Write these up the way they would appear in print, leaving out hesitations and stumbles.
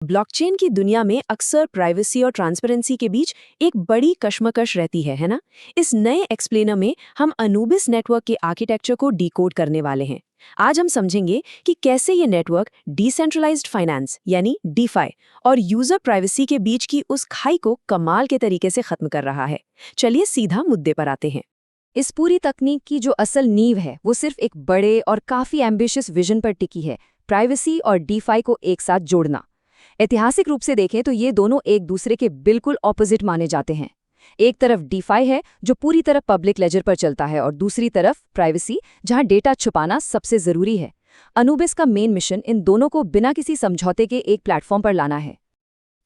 Blockchain की दुनिया में अक्सर प्राइवेसी और ट्रांसपेरेंसी के बीच एक बड़ी कशमकश रहती है ना? इस नए एक्सप्लेनर में हम अनूबिस नेटवर्क के आर्किटेक्चर को डिकोड करने वाले हैं। आज हम समझेंगे कि कैसे ये नेटवर्क डिसेंट्रलाइज्ड फाइनेंस यानी डीफाई और यूजर प्राइवेसी के बीच की उस खाई को कमाल के तरीके से खत्म कर रहा है। चलिए सीधा मुद्दे पर आते हैं। इस पूरी तकनीक की जो असल नींव है वो सिर्फ एक बड़े और काफी एम्बिशियस विजन पर टिकी है, प्राइवेसी और डीफाई को एक साथ जोड़ना। ऐतिहासिक रूप से देखें तो ये दोनों एक दूसरे के बिल्कुल ऑपोजिट माने जाते हैं। एक तरफ डीफाई है जो पूरी तरह पब्लिक लेजर पर चलता है और दूसरी तरफ प्राइवेसी जहां डेटा छुपाना सबसे जरूरी है। अनूबिस का मेन मिशन इन दोनों को बिना किसी समझौते के एक प्लेटफॉर्म पर लाना है।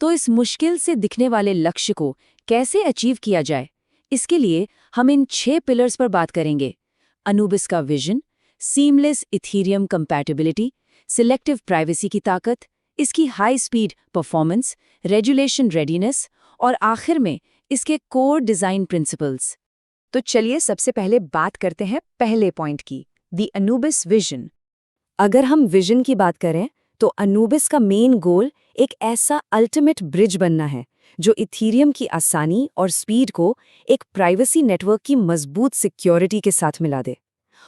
तो इस मुश्किल से दिखने वाले लक्ष्य को कैसे अचीव किया जाए, इसके लिए हम इन 6 पिलर्स पर बात करेंगे। अनूबिस का vision, seamless Ethereum compatibility, selective privacy की ताकत, इसकी high speed performance, regulation readiness और आखिर में इसके कोर डिजाइन प्रिंसिपल्स। तो चलिए सबसे पहले बात करते हैं पहले पॉइंट की, द अनूबिस विजन। अगर हम विजन की बात करें तो अनूबिस का मेन गोल एक ऐसा अल्टीमेट ब्रिज बनना है जो इथीरियम की आसानी और स्पीड को एक प्राइवेसी नेटवर्क की मजबूत सिक्योरिटी के साथ मिला दे।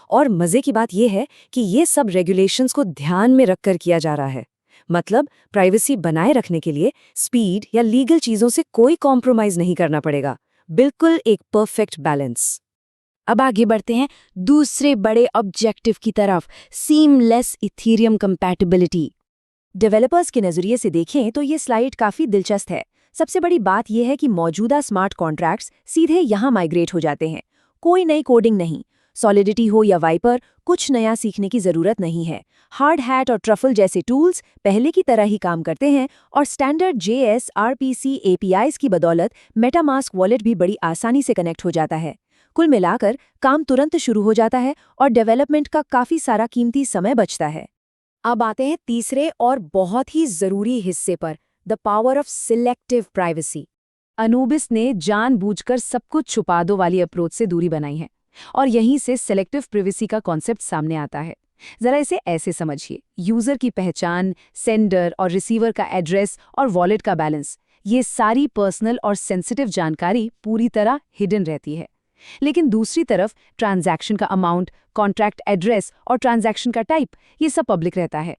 और मजे की बात यह है कि ये सब रेगुलेशंस को ध्यान में रखकर किया जा रहा है। मतलब प्राइवेसी बनाए रखने के लिए स्पीड या लीगल चीजों से कोई कॉम्प्रोमाइज नहीं करना पड़ेगा। बिल्कुल एक परफेक्ट बैलेंस। अब आगे बढ़ते हैं दूसरे बड़े ऑब्जेक्टिव की तरफ, सीमलेस इथीरियम कंपैटिबिलिटी। डेवलपर्स के नजरिए से देखें तो ये स्लाइड काफी दिलचस्प है। सबसे बड़ी बात यह है कि मौजूदा स्मार्ट कॉन्ट्रैक्ट्स सीधे यहाँ माइग्रेट हो जाते हैं। कोई नई कोडिंग नहीं, सॉलिडिटी हो या वाइपर, कुछ नया सीखने की जरूरत नहीं है। हार्ड हैट और ट्रफल जैसे टूल्स पहले की तरह ही काम करते हैं और स्टैंडर्ड JS RPC APIs की बदौलत मेटामास्क वॉलेट भी बड़ी आसानी से कनेक्ट हो जाता है। कुल मिलाकर काम तुरंत शुरू हो जाता है और डेवलपमेंट का काफी सारा कीमती समय बचता है। अब आते हैं तीसरे और बहुत ही जरूरी हिस्से पर, the power of selective privacy. Anubis ने जानबूझकर सब कुछ छुपा दो वाली अप्रोच से दूरी बनाई है और यहीं से सिलेक्टिव प्राइवेसी का कॉन्सेप्ट सामने आता है। जरा इसे ऐसे समझिए, यूजर की पहचान, सेंडर और रिसीवर का एड्रेस और वॉलेट का बैलेंस, ये सारी पर्सनल और सेंसिटिव जानकारी पूरी तरह हिडन रहती है। लेकिन दूसरी तरफ ट्रांजैक्शन का अमाउंट, कॉन्ट्रैक्ट एड्रेस और ट्रांजैक्शन का टाइप, ये सब पब्लिक रहता है।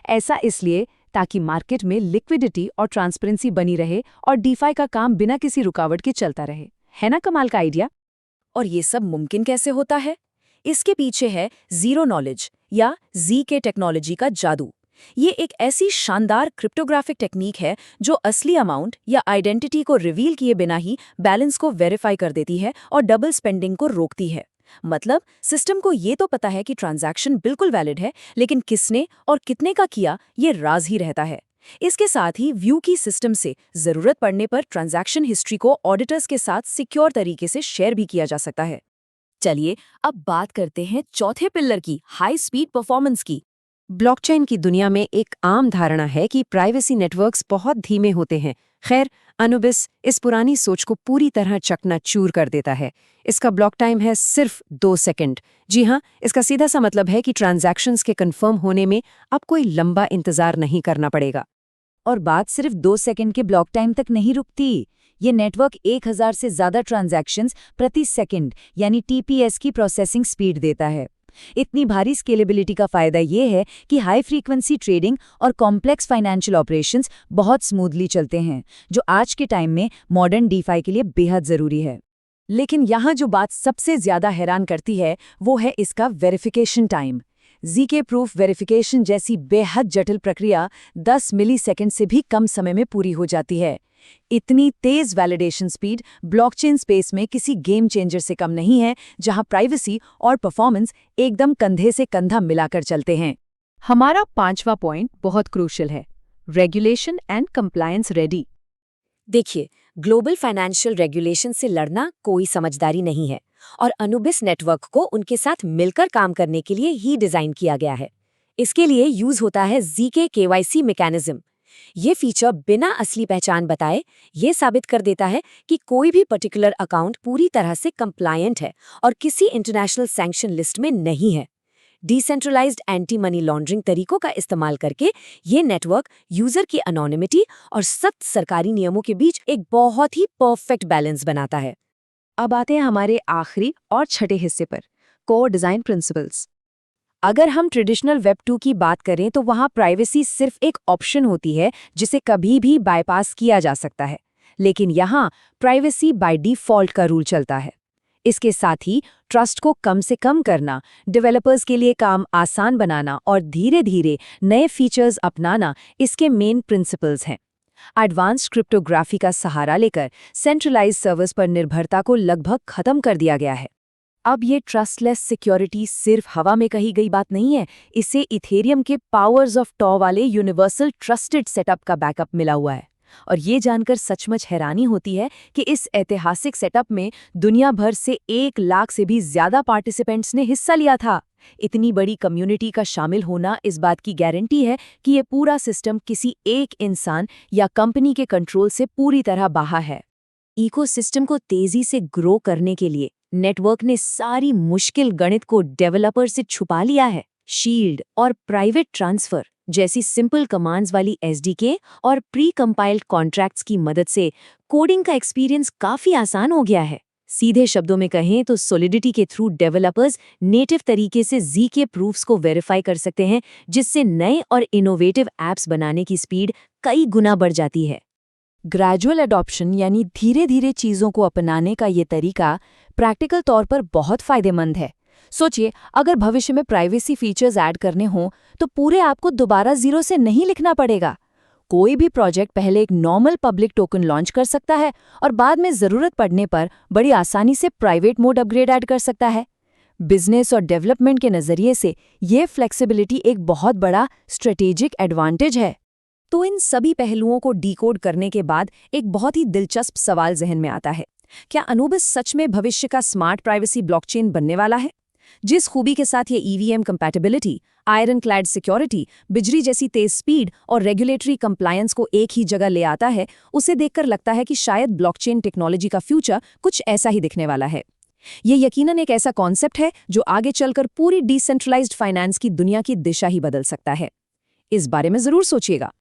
ऐसा इसलिए ताकि मार्केट में लिक्विडिटी और ट्रांसपेरेंसी बनी रहे और डीफाई का काम बिना किसी रुकावट के चलता रहे। है ना कमाल का आइडिया? और ये सब मुमकिन कैसे होता है? इसके पीछे है जीरो नॉलेज या ZK टेक्नोलॉजी का जादू। ये एक ऐसी शानदार क्रिप्टोग्राफिक टेक्निक है जो असली अमाउंट या आइडेंटिटी को रिवील किए बिना ही बैलेंस को वेरीफाई कर देती है और डबल स्पेंडिंग को रोकती है। मतलब सिस्टम को ये तो पता है कि ट्रांजैक्शन बिल्कुल वैलिड है, लेकिन किसने और कितने का किया ये राज ही रहता है। इसके साथ ही व्यू की सिस्टम से जरूरत पड़ने पर ट्रांजैक्शन हिस्ट्री को ऑडिटर्स के साथ सिक्योर तरीके से शेयर भी किया जा सकता है। चलिए अब बात करते हैं चौथे पिलर की, हाई स्पीड परफॉर्मेंस की। ब्लॉकचेन की दुनिया में एक आम धारणा है कि प्राइवेसी नेटवर्क्स बहुत धीमे होते हैं। खैर, अनूबिस इस पुरानी सोच को पूरी तरह चकनाचूर कर देता है। इसका ब्लॉक टाइम है सिर्फ 2 सेकंड। जी हाँ, इसका सीधा सा मतलब है कि ट्रांजैक्शंस के कंफर्म होने में अब कोई लंबा इंतजार नहीं करना पड़ेगा। और बात सिर्फ 2 सेकंड के ब्लॉक टाइम तक नहीं रुकती। ये नेटवर्क 1000 से ज्यादा ट्रांजैक्शंस प्रति सेकंड यानी TPS की प्रोसेसिंग स्पीड देता है। इतनी भारी स्केलेबिलिटी का फायदा ये है कि हाई फ्रीक्वेंसी ट्रेडिंग और कॉम्प्लेक्स फाइनेंशियल ऑपरेशंस बहुत स्मूथली चलते हैं, जो आज के टाइम में मॉडर्न डीफाई के लिए बेहद जरूरी है। लेकिन यहाँ जो बात सबसे ज्यादा हैरान करती है वो है इसका verification time. ZK proof verification जैसी बेहद जटिल प्रक्रिया 10 मिलीसेकंड से भी कम समय में पूरी हो जाती है। इतनी तेज वैलिडेशन स्पीड ब्लॉकचेन स्पेस में किसी गेम चेंजर से कम नहीं है, जहां प्राइवेसी और परफॉर्मेंस एकदम कंधे से कंधा मिलाकर चलते हैं। हमारा 5वां पॉइंट बहुत क्रूशियल है, रेगुलेशन एंड कंप्लायंस रेडी। देखिए, ग्लोबल फाइनेंशियल रेगुलेशन से लड़ना कोई समझदारी नहीं है और अनूबिस नेटवर्क को उनके साथ मिलकर काम करने के लिए ही डिजाइन किया गया है। इसके लिए यूज होता है ZK KYC मैकेनिज्म। ये फीचर बिना असली पहचान बताए ये साबित कर देता है कि कोई भी पर्टिकुलर अकाउंट पूरी तरह से कंप्लायंट है और किसी इंटरनेशनल सैंक्शन लिस्ट में नहीं है। डिसेंट्रलाइज्ड एंटी मनी लॉन्ड्रिंग तरीकों का इस्तेमाल करके ये नेटवर्क यूजर की एनोनिमिटी और सख्त सरकारी नियमों के बीच एक बहुत ही परफेक्ट बैलेंस बनाता है। अब आते हैं हमारे आखिरी और छठे हिस्से पर, कोर डिजाइन प्रिंसिपल्स। अगर हम ट्रेडिशनल वेब 2 की बात करें तो वहां प्राइवेसी सिर्फ एक ऑप्शन होती है जिसे कभी भी बाईपास किया जा सकता है, लेकिन यहाँ प्राइवेसी बाय डिफॉल्ट का रूल चलता है। इसके साथ ही ट्रस्ट को कम से कम करना, डेवलपर्स के लिए काम आसान बनाना और धीरे धीरे नए फीचर्स अपनाना इसके मेन प्रिंसिपल्स हैं। एडवांस्ड क्रिप्टोग्राफी का सहारा लेकर सेंट्रलाइज्ड सर्वर्स पर निर्भरता को लगभग खत्म कर दिया गया है। अब ये ट्रस्टलेस सिक्योरिटी सिर्फ हवा में कही गई बात नहीं है, इसे इथेरियम के पावर्स ऑफ टॉ वाले यूनिवर्सल ट्रस्टेड सेटअप का बैकअप मिला हुआ है। और ये जानकर सचमुच हैरानी होती है कि इस ऐतिहासिक सेटअप में दुनिया भर से 1 लाख से भी ज्यादा पार्टिसिपेंट्स ने हिस्सा लिया था। इतनी बड़ी कम्युनिटी का शामिल होना इस बात की गारंटी है कि ये पूरा सिस्टम किसी एक इंसान या कंपनी के कंट्रोल से पूरी तरह बाहर है। इकोसिस्टम को तेजी से ग्रो करने के लिए नेटवर्क ने सारी मुश्किल गणित को डेवलपर से छुपा लिया है। शील्ड और प्राइवेट ट्रांसफर जैसी सिंपल कमांड्स वाली एसडीके और प्री कंपाइल्ड कॉन्ट्रैक्ट्स की मदद से कोडिंग का एक्सपीरियंस काफी आसान हो गया है। सीधे शब्दों में कहें तो सॉलिडिटी के थ्रू डेवलपर्स नेटिव तरीके से जीके प्रूफ्स को वेरीफाई कर सकते हैं, जिससे नए और इनोवेटिव एप्स बनाने की स्पीड कई गुना बढ़ जाती है। ग्रेजुअल एडॉप्शन यानी धीरे धीरे चीज़ों को अपनाने का ये तरीका प्रैक्टिकल तौर पर बहुत फायदेमंद है। सोचिए, अगर भविष्य में प्राइवेसी फीचर्स ऐड करने हों तो पूरे ऐप को दोबारा जीरो से नहीं लिखना पड़ेगा। कोई भी प्रोजेक्ट पहले एक नॉर्मल पब्लिक टोकन लॉन्च कर सकता है और बाद में ज़रूरत पड़ने पर बड़ी आसानी से प्राइवेट मोड अपग्रेड ऐड कर सकता है। बिजनेस और डेवलपमेंट के नज़रिए से ये फ्लेक्सिबिलिटी एक बहुत बड़ा स्ट्रेटेजिक एडवांटेज है। तो इन सभी पहलुओं को डिकोड करने के बाद एक बहुत ही दिलचस्प सवाल जहन में आता है, क्या अनुबिस सच में भविष्य का स्मार्ट प्राइवेसी ब्लॉकचेन बनने वाला है? जिस खूबी के साथ ये EVM compatibility, iron clad security, बिजली जैसी तेज स्पीड और रेगुलेटरी कंप्लायंस को एक ही जगह ले आता है, उसे देखकर लगता है कि शायद ब्लॉकचेन टेक्नोलॉजी का फ्यूचर कुछ ऐसा ही दिखने वाला है। ये यकीनन एक ऐसा कॉन्सेप्ट है जो आगे चलकर पूरी डिसेंट्रलाइज्ड फाइनेंस की दुनिया की दिशा ही बदल सकता है। इस बारे में जरूर सोचिएगा।